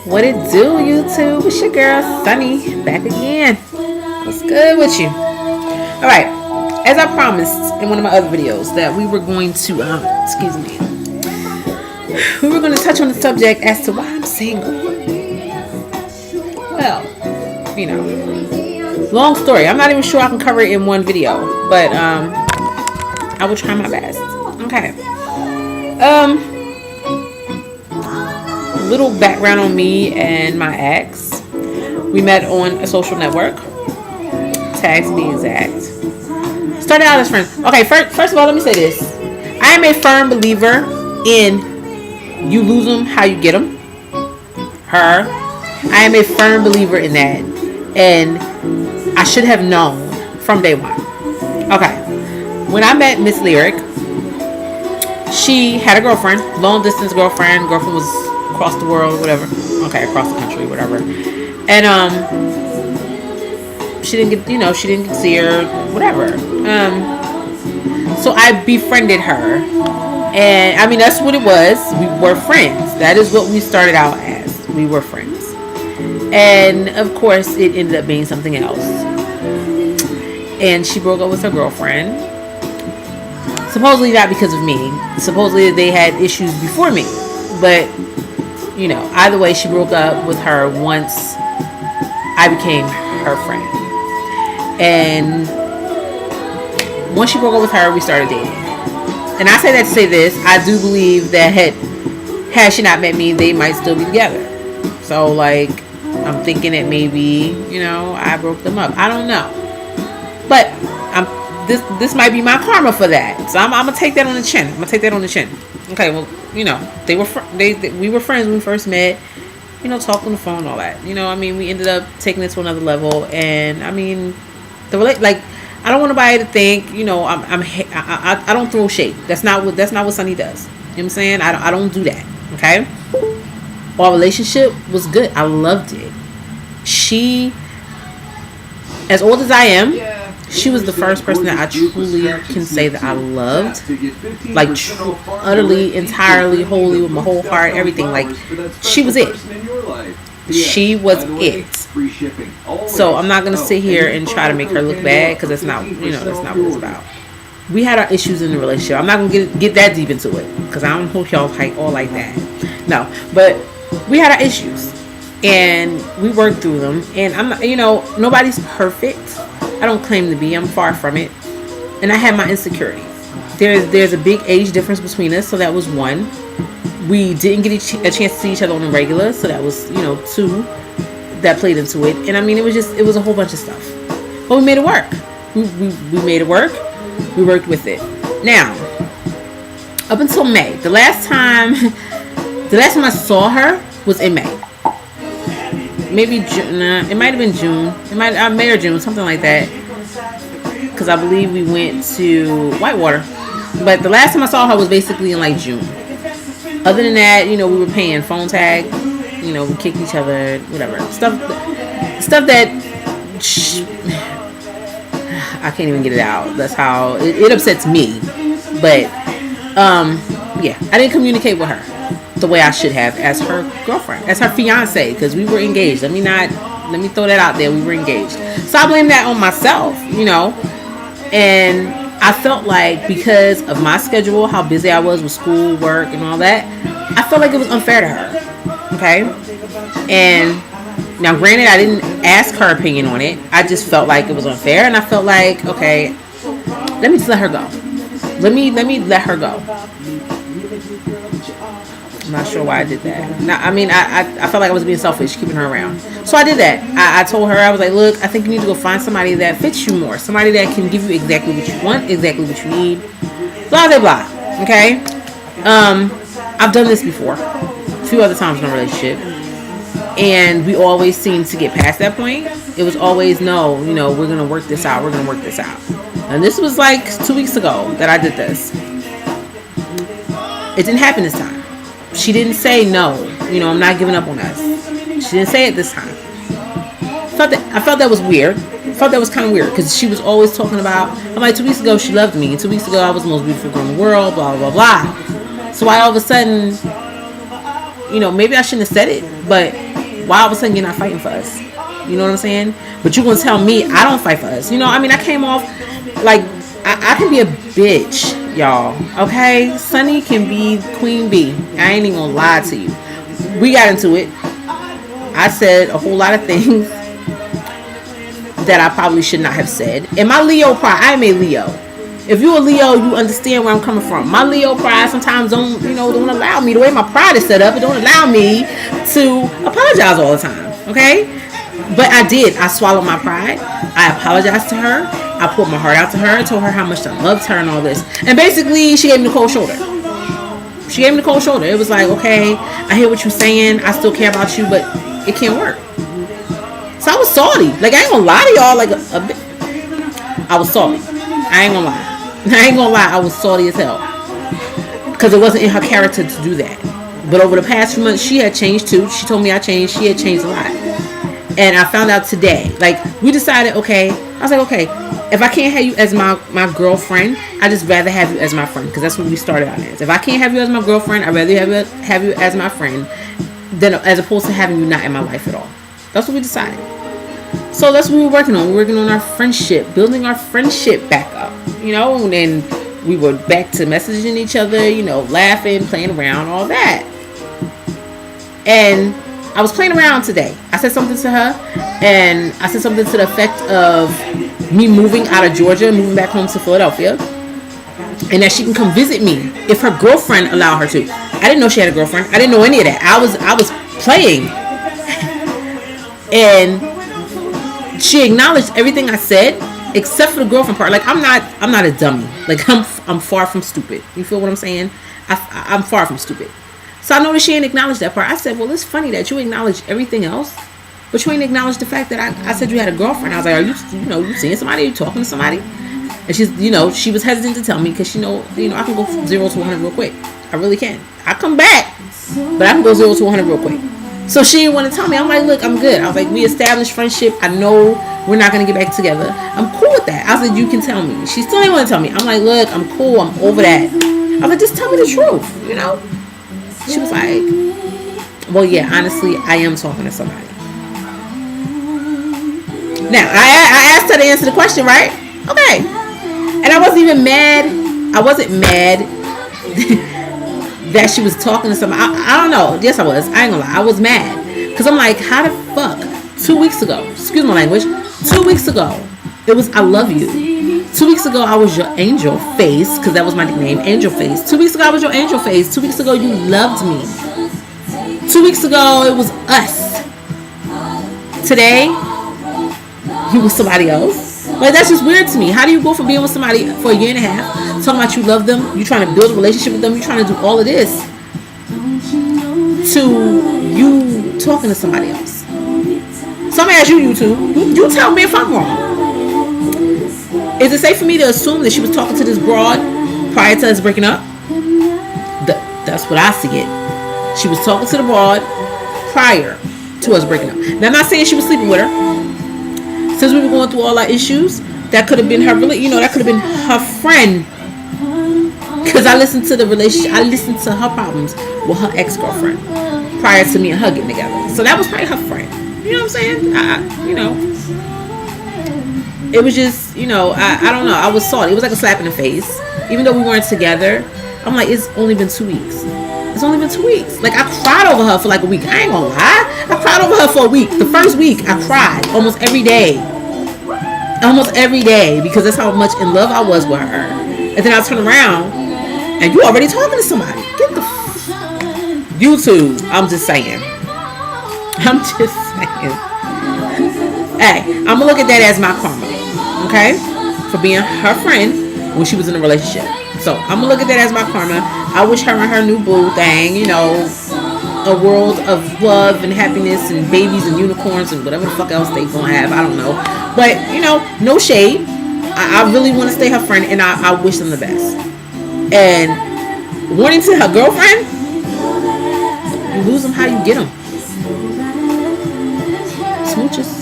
What it do, YouTube? It's your girl Sunny back again. What's good with you? All right. As I promised in one of my other videos that we were going to, we were going to touch on the subject as to why I'm single. Well, long story. I'm not even sure I can cover it in one video, but I will try my best. Okay. Little background on me and my ex. We met on a social network. Tags to be exact. Started out as friends. Okay, first of all, let me say this. I am a firm believer in you lose them how you get them. Her. I am a firm believer in that. And I should have known from day one. Okay. When I met Miss Lyric, she had a girlfriend. Long distance girlfriend. Girlfriend was across the world, whatever. Okay, across the country, whatever. And she didn't get to see her, whatever. So I befriended her, and I mean that's what it was. We were friends. That is what we started out as. We were friends, and of course it ended up being something else. And she broke up with her girlfriend. Supposedly not because of me. Supposedly they had issues before me, but either way, she broke up with her once I became her friend. And once she broke up with her, we started dating. And I say that to say this. I do believe that had she not met me, they might still be together. So, I'm thinking that maybe, I broke them up. I don't know. But this might be my karma for that. So I'm going to take that on the chin. Okay, well, we were friends when we first met, talk on the phone and all that. We ended up taking it to another level, and I don't want nobody to think, I don't throw shade. That's not what Sunny does. You know what I'm saying? I don't do that. Okay? Our relationship was good. I loved it. She, as old as I am, she was the first person that I truly can say that I loved, utterly, entirely, wholly, with my whole heart, everything. She was it. She was it. So I'm not gonna sit here and try to make her look bad, because that's not what it's about. We had our issues in the relationship. I'm not gonna get that deep into it, because I don't hope y'all all like that. No, but we had our issues, and we worked through them. And I'm not, nobody's perfect. I don't claim to be. I'm far from it. And I had my insecurities. There's a big age difference between us, so that was one. We didn't get a chance to see each other on the regular, so that was, two that played into it. And it was a whole bunch of stuff. But we made it work. We made it work. We worked with it. Now, up until May, the last time I saw her was in May. Maybe June. It might have been June. It might May or June, something like that. Because I believe we went to Whitewater. But the last time I saw her was basically in June. Other than that, we were paying phone tag. We kicked each other, whatever stuff that I can't even get it out. That's how it upsets me. But I didn't communicate with her the way I should have as her girlfriend, as her fiance, because we were engaged. Let me throw that out there. We were engaged. So I blame that on myself, and I felt like because of my schedule, how busy I was with school, work, and all that, I felt like it was unfair to her. Okay? And now granted, I didn't ask her opinion on it. I just felt like it was unfair, and I felt like, okay, let me just let her go. Let me let her go. I'm not sure why I did that. Now, I felt like I was being selfish, keeping her around. So I did that. I told her, I was like, look, I think you need to go find somebody that fits you more. Somebody that can give you exactly what you want, exactly what you need. Blah, blah, blah. Okay? I've done this before. A few other times in a relationship. And we always seemed to get past that point. It was always, no, we're going to work this out. We're going to work this out. And this was 2 weeks ago that I did this. It didn't happen this time. She didn't say no, I'm not giving up on us. She didn't say it this time. I felt that was weird. I felt that was kind of weird, because she was always talking about, 2 weeks ago she loved me, and 2 weeks ago I was the most beautiful girl in the world, blah, blah, blah. So why all of a sudden, maybe I shouldn't have said it, but why all of a sudden you're not fighting for us? You know what I'm saying? But you gonna tell me I don't fight for us? You know, I mean, I came off like I can be a bitch, y'all. Okay, Sunny can be Queen Bee. I ain't even gonna lie to you. We got into it. I said a whole lot of things that I probably should not have said. And my Leo pride, I am a Leo. If you're a Leo, you understand where I'm coming from. My Leo pride sometimes don't allow me, the way my pride is set up, it don't allow me to apologize all the time. Okay? But I did. I swallowed my pride. I apologized to her. I poured my heart out to her. I told her how much I loved her and all this. And basically, she gave me the cold shoulder. She gave me the cold shoulder. It was like, okay, I hear what you're saying. I still care about you, but it can't work. So I was salty. Like, I ain't gonna lie to y'all. Like, a bit. I was salty. I ain't gonna lie. I was salty as hell. Because it wasn't in her character to do that. But over the past few months, she had changed too. She told me I changed. She had changed a lot. And I found out today. Like, we decided, okay. I was like, okay, if I can't have you as my girlfriend, I just rather have you as my friend. Because that's what we started out as. If I can't have you as my girlfriend, I'd rather have you as my friend than as opposed to having you not in my life at all. That's what we decided. So that's what we were working on. We were working on our friendship, building our friendship back up, you know, and then we were back to messaging each other, you know, laughing, playing around, all that. And I was playing around today. I said something to her, and I said something to the effect of me moving out of Georgia, moving back home to Philadelphia, and that she can come visit me if her girlfriend allowed her to. I didn't know she had a girlfriend. I didn't know any of that. I was playing. And she acknowledged everything I said except for the girlfriend part. Like, I'm not a dummy. Like, I'm far from stupid. You feel what I'm saying? I'm far from stupid. So I noticed she ain't acknowledged that part. I said, well, it's funny that you acknowledge everything else, but you ain't acknowledged the fact that I said you had a girlfriend. I was like, are you seeing somebody? Are you talking to somebody? And she's, she was hesitant to tell me because she know I can go from 0 to 100 real quick. I really can. I come back, but I can go 0 to 100 real quick. So she didn't want to tell me. I'm like, look, I'm good. I was like, we established friendship. I know we're not going to get back together. I'm cool with that. I was like, you can tell me. She still didn't want to tell me. I'm like, look, I'm cool. I'm over that. I was like, just tell me the truth, She was like, well, yeah, honestly, I am talking to somebody. Now, I asked her to answer the question, right? Okay. And I wasn't even mad. I wasn't mad that she was talking to somebody. I don't know. Yes, I was. I ain't gonna lie. I was mad. Because I'm like, how the fuck? 2 weeks ago. Excuse my language. 2 weeks ago. It was I love you. 2 weeks ago, I was your angel face. Because that was my nickname. Angel face. 2 weeks ago, I was your angel face. 2 weeks ago, you loved me. 2 weeks ago, it was us. Today, you with somebody else. Like, that's just weird to me. How do you go from being with somebody for a year and a half, talking about you love them, you trying to build a relationship with them, you trying to do all of this, to you talking to somebody else? So I'm gonna ask you, YouTube, you tell me if I'm wrong. Is it safe for me to assume that she was talking to this broad prior to us breaking up? That's what I see it. She was talking to the broad prior to us breaking up. Now, I'm not saying she was sleeping with her. Since we were going through all our issues, that could have been her, that could have been her friend. Because I listened to the relationship, I listened to her problems with her ex-girlfriend prior to me and her getting together. So that was probably her friend. You know what I'm saying? It was just, I don't know. I was salty. It was like a slap in the face. Even though we weren't together, I'm like, it's only been 2 weeks. It's only been 2 weeks. Like, I cried over her for like a week. I ain't gonna lie. I cried over her for a week. The first week, I cried almost every day. Almost every day. Because that's how much in love I was with her. And then I turn around, and you already talking to somebody. Get the YouTube. I'm just saying. Hey, I'm gonna look at that as my karma. Okay? For being her friend when she was in a relationship. So I'm gonna look at that as my karma. I wish her and her new boo thing, a world of love and happiness and babies and unicorns and whatever the fuck else they gonna have. I don't know. But, no shade. I really want to stay her friend, and I wish them the best. And warning to her girlfriend, you lose them how you get them. Smooches.